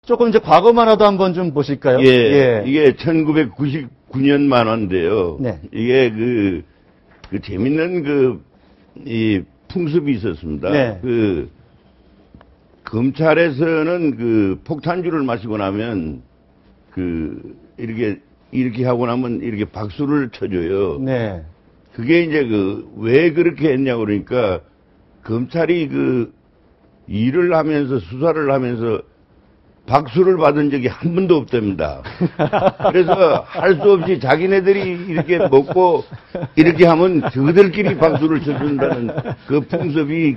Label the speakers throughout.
Speaker 1: 조금 이제 과거만화도 한번 좀 보실까요?
Speaker 2: 예, 예. 이게 1999년 만화인데요.
Speaker 1: 네.
Speaker 2: 이게 그 재밌는 이 풍습이 있었습니다.
Speaker 1: 네.
Speaker 2: 검찰에서는 폭탄주를 마시고 나면 이렇게 하고 나면 이렇게 박수를 쳐줘요.
Speaker 1: 네.
Speaker 2: 그게 이제 왜 그렇게 했냐고 그러니까 검찰이 일을 하면서 수사를 하면서 박수를 받은 적이 한 번도 없답니다. 그래서 할 수 없이 자기네들이 이렇게 먹고 이렇게 하면 저들끼리 박수를 쳐준다는 그 풍습이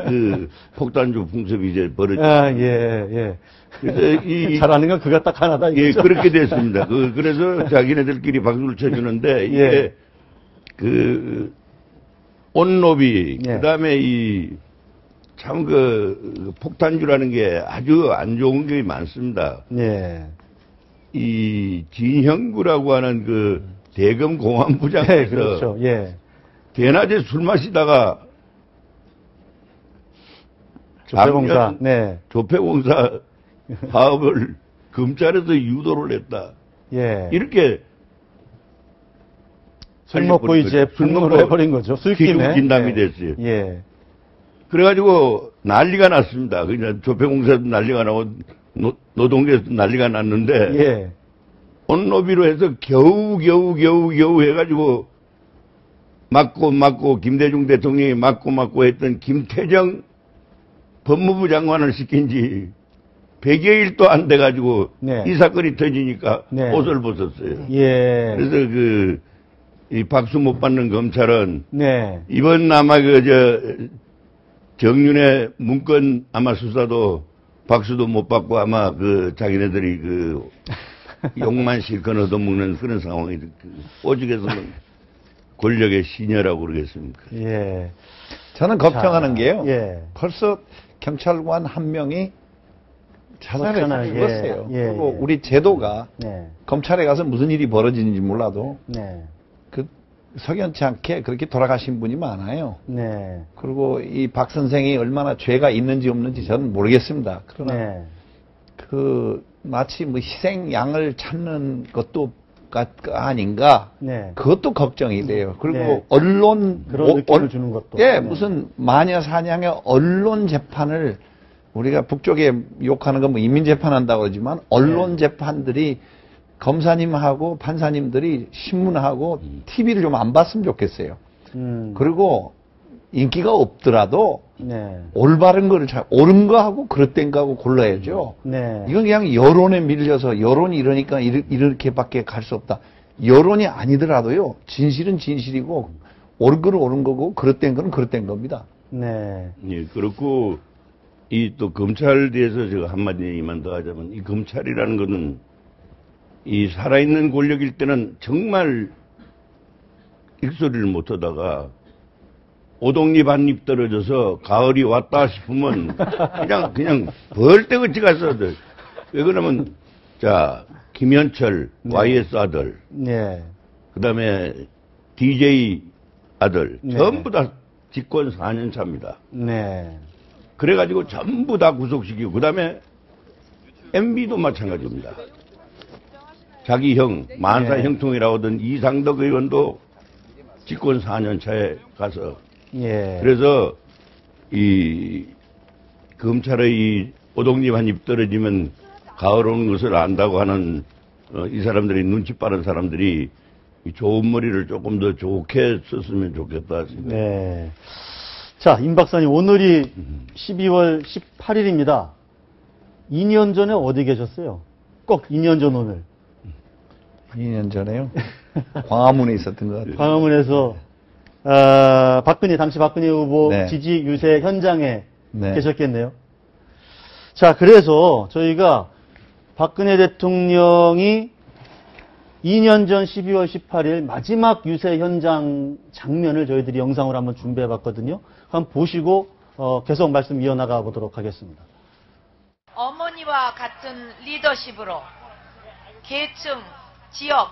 Speaker 2: 폭탄주 풍습이 이제 벌어졌어요.
Speaker 1: 아, 예, 예.
Speaker 2: 그래서
Speaker 1: 잘하는 건 그가 딱 하나다.
Speaker 2: 예,
Speaker 1: 이거죠?
Speaker 2: 그렇게 됐습니다. 그래서 자기네들끼리 박수를 쳐주는데 이게
Speaker 1: 예.
Speaker 2: 온로비
Speaker 1: 예.
Speaker 2: 그다음에 참 폭탄주라는 게 아주 안 좋은 게 많습니다.
Speaker 1: 예.
Speaker 2: 이 진형구라고 하는 대검 공안부장에서
Speaker 1: 예, 그렇죠. 예.
Speaker 2: 대낮에 술 마시다가
Speaker 1: 조폐공사. 네.
Speaker 2: 조폐공사 사업을 검찰에서 유도를 했다.
Speaker 1: 예.
Speaker 2: 이렇게
Speaker 1: 술 먹고 이제 분노를 해버린 거죠. 술김에.
Speaker 2: 긴담이 됐어요.
Speaker 1: 예.
Speaker 2: 그래가지고 난리가 났습니다. 그냥 조폐공사도 난리가 나고 노동계에서도 난리가 났는데
Speaker 1: 예.
Speaker 2: 온로비로 해서 겨우 해가지고 맞고 김대중 대통령이 맞고 했던 김태정 법무부 장관을 시킨 지 100여일도 안 돼가지고
Speaker 1: 네.
Speaker 2: 이 사건이 터지니까
Speaker 1: 네.
Speaker 2: 옷을 벗었어요.
Speaker 1: 예.
Speaker 2: 그래서 이 박수 못 받는 검찰은
Speaker 1: 네.
Speaker 2: 이번 아마 정윤의 문건 아마 수사도 박수도 못 받고 아마 자기네들이 욕만 실컷 얻어먹는 그런 상황이 오죽해서는 권력의 시녀라고 그러겠습니까?
Speaker 1: 예.
Speaker 3: 저는 걱정하는 게요.
Speaker 1: 예.
Speaker 3: 벌써 경찰관 한 명이 자살을
Speaker 1: 그렇잖아요.
Speaker 3: 죽었어요.
Speaker 1: 예.
Speaker 3: 그리고
Speaker 1: 예.
Speaker 3: 우리 제도가
Speaker 1: 네.
Speaker 3: 검찰에 가서 무슨 일이 벌어지는지 몰라도
Speaker 1: 네.
Speaker 3: 석연치 않게 그렇게 돌아가신 분이 많아요.
Speaker 1: 네.
Speaker 3: 그리고 이 박 선생이 얼마나 죄가 있는지 없는지 저는 모르겠습니다. 그러나
Speaker 1: 네.
Speaker 3: 마치 희생 양을 찾는 것도 아닌가.
Speaker 1: 네.
Speaker 3: 그것도 걱정이 돼요. 그리고
Speaker 1: 네.
Speaker 3: 언론
Speaker 1: 그런 느낌을 주는 것도.
Speaker 3: 예,
Speaker 1: 네.
Speaker 3: 무슨 마녀 사냥의 언론 재판을 우리가 북쪽에 욕하는 건 인민 재판한다고 그러지만 언론 재판들이 검사님하고 판사님들이 신문하고 TV를 좀 안 봤으면 좋겠어요. 그리고 인기가 없더라도
Speaker 1: 네.
Speaker 3: 올바른 거를 옳은 거하고 그릇된 거하고 골라야죠.
Speaker 1: 네.
Speaker 3: 이건 그냥 여론에 밀려서 여론이 이러니까 이렇게밖에 갈 수 없다. 여론이 아니더라도요. 진실은 진실이고 옳은 거는 옳은 거고 그릇된 거는 그릇된 겁니다.
Speaker 1: 네.
Speaker 2: 예, 그렇고 또 검찰에 대해서 제가 한마디만 더 하자면 이 검찰이라는 것은 이 살아있는 권력일 때는 정말 일소리를 못하다가 오동잎 한 입 떨어져서 가을이 왔다 싶으면 그냥 벌떼같이 가서 왜 그러면 김현철 YS 아들
Speaker 1: 네.
Speaker 2: 그다음에 DJ 아들
Speaker 1: 네.
Speaker 2: 전부 다 집권 4년 차입니다.
Speaker 1: 네.
Speaker 2: 그래가지고 전부 다 구속시키고 그다음에 MB도 마찬가지입니다. 자기 만사
Speaker 1: 네.
Speaker 2: 형통이라고 하던 이상덕 의원도 집권 4년 차에 가서
Speaker 1: 예.
Speaker 2: 그래서 이 검찰의 오동잎 한 입 떨어지면 가을 오는 것을 안다고 하는 이 사람들이 눈치 빠른 사람들이 이 좋은 머리를 조금 더 좋게 썼으면 좋겠다 생각.
Speaker 1: 네. 자, 임 박사님, 오늘이 12월 18일입니다. 2년 전에 어디 계셨어요? 꼭 2년 전 오늘.
Speaker 3: 2년 전에요. 광화문에 있었던 것 같아요.
Speaker 1: 광화문에서 당시 박근혜 후보
Speaker 3: 네.
Speaker 1: 지지 유세 현장에
Speaker 3: 네.
Speaker 1: 계셨겠네요. 자, 그래서 저희가 박근혜 대통령이 2년 전 12월 18일 마지막 유세 현장 장면을 저희들이 영상으로 한번 준비해 봤거든요. 한번 보시고 계속 말씀 이어나가 보도록 하겠습니다.
Speaker 4: 어머니와 같은 리더십으로 계층, 지역,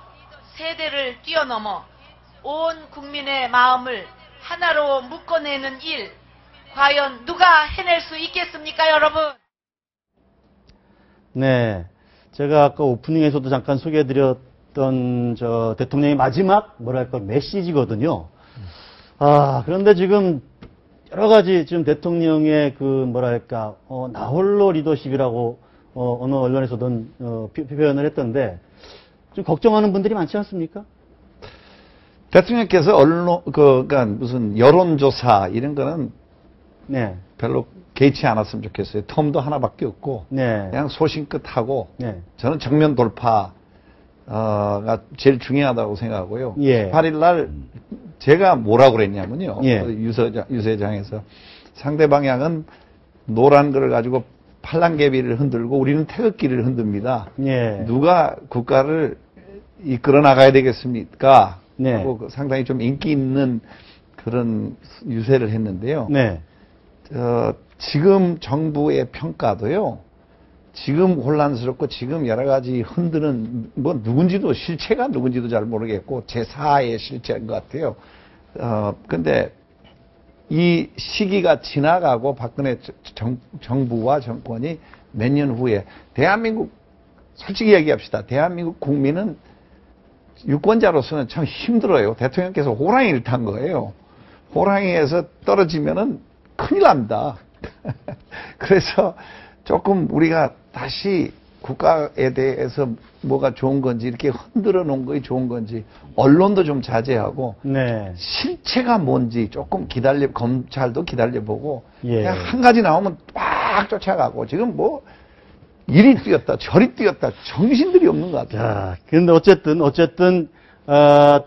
Speaker 4: 세대를 뛰어넘어 온 국민의 마음을 하나로 묶어내는 일, 과연 누가 해낼 수 있겠습니까, 여러분?
Speaker 1: 네. 제가 아까 오프닝에서도 잠깐 소개해드렸던 저 대통령의 마지막 뭐랄까 메시지거든요. 그런데 지금 여러 가지 지금 대통령의 그 뭐랄까 나홀로 리더십이라고 어느 언론에서든 표현을 했던데 좀 걱정하는 분들이 많지 않습니까?
Speaker 3: 대통령께서 그러니까 무슨 여론조사 이런 거는
Speaker 1: 네.
Speaker 3: 별로 개의치 않았으면 좋겠어요. 텀도 하나밖에 없고
Speaker 1: 네.
Speaker 3: 그냥 소신껏 하고
Speaker 1: 네.
Speaker 3: 저는 정면 돌파가 제일 중요하다고 생각하고요.
Speaker 1: 예.
Speaker 3: 18일 날 제가 뭐라고 그랬냐면요.
Speaker 1: 예.
Speaker 3: 유세장에서 상대 방향은 노란 거를 가지고 팔랑개비를 흔들고 우리는 태극기를 흔듭니다.
Speaker 1: 예.
Speaker 3: 누가 국가를 이끌어 나가야 되겠습니까?
Speaker 1: 네.
Speaker 3: 하고 상당히 좀 인기 있는 그런 유세를 했는데요.
Speaker 1: 네.
Speaker 3: 지금 정부의 평가도요. 지금 혼란스럽고 지금 여러 가지 흔드는 뭐 누군지도 실체가 누군지도 잘 모르겠고 제4의 실체인 것 같아요. 근데 이 시기가 지나가고 박근혜 정부와 정권이 몇 년 후에 대한민국 솔직히 얘기합시다. 대한민국 국민은 유권자로서는 참 힘들어요. 대통령께서 호랑이를 탄 거예요. 호랑이에서 떨어지면은 큰일 납니다. 그래서 조금 우리가 다시 국가에 대해서 뭐가 좋은 건지 이렇게 흔들어 놓은 것이 좋은 건지 언론도 좀 자제하고
Speaker 1: 네.
Speaker 3: 실체가 뭔지 조금 검찰도 기다려보고
Speaker 1: 예.
Speaker 3: 그냥 한 가지 나오면 빡 쫓아가고 지금 뭐 이리 뛰었다 저리 뛰었다 정신들이 없는 것 같아요.
Speaker 1: 자, 근데 어쨌든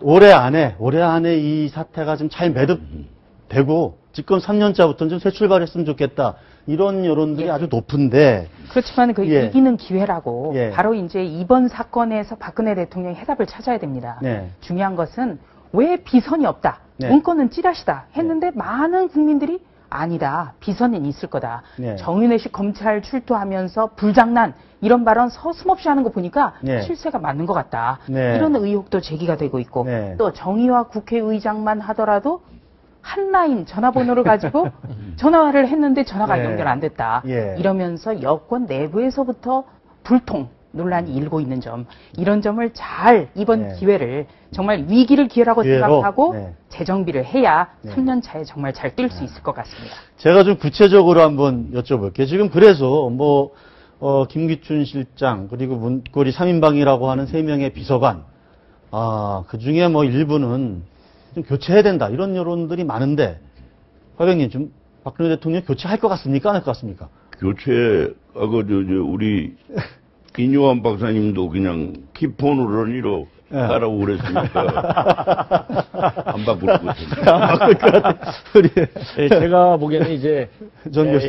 Speaker 1: 올해 안에 이 사태가 좀 잘 매듭되고 집권 3년차부터는 좀 새 출발했으면 좋겠다. 이런 여론들이 아주 높은데.
Speaker 5: 그렇지만 그
Speaker 1: 예.
Speaker 5: 이기는 기회라고
Speaker 1: 예.
Speaker 5: 바로 이제 이번 사건에서 박근혜 대통령이 해답을 찾아야 됩니다.
Speaker 1: 네.
Speaker 5: 중요한 것은 왜 비선이 없다.
Speaker 1: 네.
Speaker 5: 문건은 찌라시다 했는데 많은 국민들이 아니다. 비선은 있을 거다.
Speaker 1: 네.
Speaker 5: 정윤회식 검찰 출두하면서 불장난 이런 발언 서슴없이 하는 거 보니까
Speaker 1: 네.
Speaker 5: 실세가 맞는 것 같다.
Speaker 1: 네.
Speaker 5: 이런 의혹도 제기가 되고 있고
Speaker 1: 네.
Speaker 5: 또 정의와 국회의장만 하더라도 한 라인 전화번호를 가지고 전화를 했는데 전화가
Speaker 1: 네.
Speaker 5: 연결 안 됐다.
Speaker 1: 예.
Speaker 5: 이러면서 여권 내부에서부터 불통 논란이 일고 있는 점, 이런 점을 잘 이번
Speaker 1: 네.
Speaker 5: 기회를 정말 위기를 기회라고
Speaker 1: 기회로?
Speaker 5: 생각하고
Speaker 1: 네.
Speaker 5: 재정비를 해야
Speaker 1: 네.
Speaker 5: 3년 차에 정말 잘 뛸 수 있을 것 같습니다.
Speaker 1: 제가 좀 구체적으로 한번 여쭤볼게요. 지금 그래서 김기춘 실장 그리고 문고리 3인방이라고 하는 3명의 비서관, 그 중에 일부는 좀 교체해야 된다 이런 여론들이 많은데 화병님 좀 박근혜 대통령 교체할 것 같습니까? 안 할 것 같습니까?
Speaker 2: 교체하고 우리 이뇨한 박사님도 그냥 키폰으로니로 따라오고 그랬으니까 안 바꿀 것 같은데.
Speaker 1: 안 바꿀 것 같아요. 우리
Speaker 6: 제가 보기에는 이제
Speaker 1: 전 교수.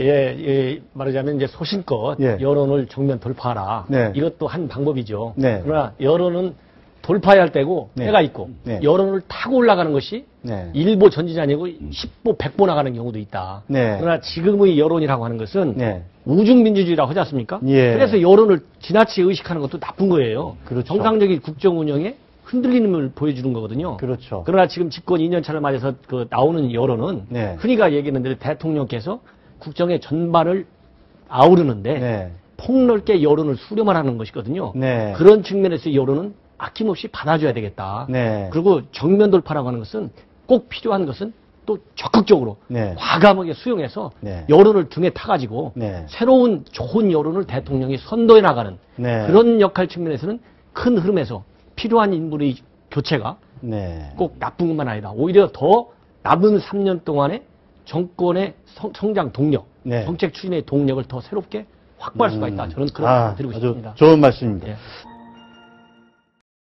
Speaker 6: 말하자면 이제 소신껏
Speaker 1: 예.
Speaker 6: 여론을 정면 돌파하라.
Speaker 1: 네.
Speaker 6: 이것도 한 방법이죠.
Speaker 1: 네.
Speaker 6: 그러나 여론은 돌파해야 할 때고
Speaker 1: 네.
Speaker 6: 때가 있고
Speaker 1: 네.
Speaker 6: 여론을 타고 올라가는 것이
Speaker 1: 네.
Speaker 6: 1보 전진이 아니고 10보, 100보 나가는 경우도 있다.
Speaker 1: 네.
Speaker 6: 그러나 지금의 여론이라고 하는 것은
Speaker 1: 네.
Speaker 6: 우중민주주의라고 하지 않습니까?
Speaker 1: 예.
Speaker 6: 그래서 여론을 지나치게 의식하는 것도 나쁜 거예요.
Speaker 1: 그렇죠.
Speaker 6: 정상적인 국정 운영에 흔들림을 보여주는 거거든요.
Speaker 1: 그렇죠.
Speaker 6: 그러나 지금 집권 2년차를 맞아서 나오는 여론은
Speaker 1: 네.
Speaker 6: 흔히가 얘기했는데 대통령께서 국정의 전반을 아우르는데
Speaker 1: 네.
Speaker 6: 폭넓게 여론을 수렴을 하는 것이거든요.
Speaker 1: 네.
Speaker 6: 그런 측면에서 여론은 아낌없이 받아줘야 되겠다.
Speaker 1: 네.
Speaker 6: 그리고 정면 돌파라고 하는 것은 꼭 필요한 것은 또 적극적으로
Speaker 1: 네.
Speaker 6: 과감하게 수용해서
Speaker 1: 네.
Speaker 6: 여론을 등에 타가지고
Speaker 1: 네.
Speaker 6: 새로운 좋은 여론을 대통령이 선도해 나가는
Speaker 1: 네.
Speaker 6: 그런 역할 측면에서는 큰 흐름에서 필요한 인물의 교체가
Speaker 1: 네.
Speaker 6: 꼭 나쁜 것만 아니다. 오히려 더 남은 3년 동안의 정권의 성장 동력,
Speaker 1: 네.
Speaker 6: 정책 추진의 동력을 더 새롭게 확보할 수가 있다. 저는 그런 말을 드리고
Speaker 1: 아주
Speaker 6: 싶습니다.
Speaker 1: 좋은 말씀입니다.
Speaker 6: 예.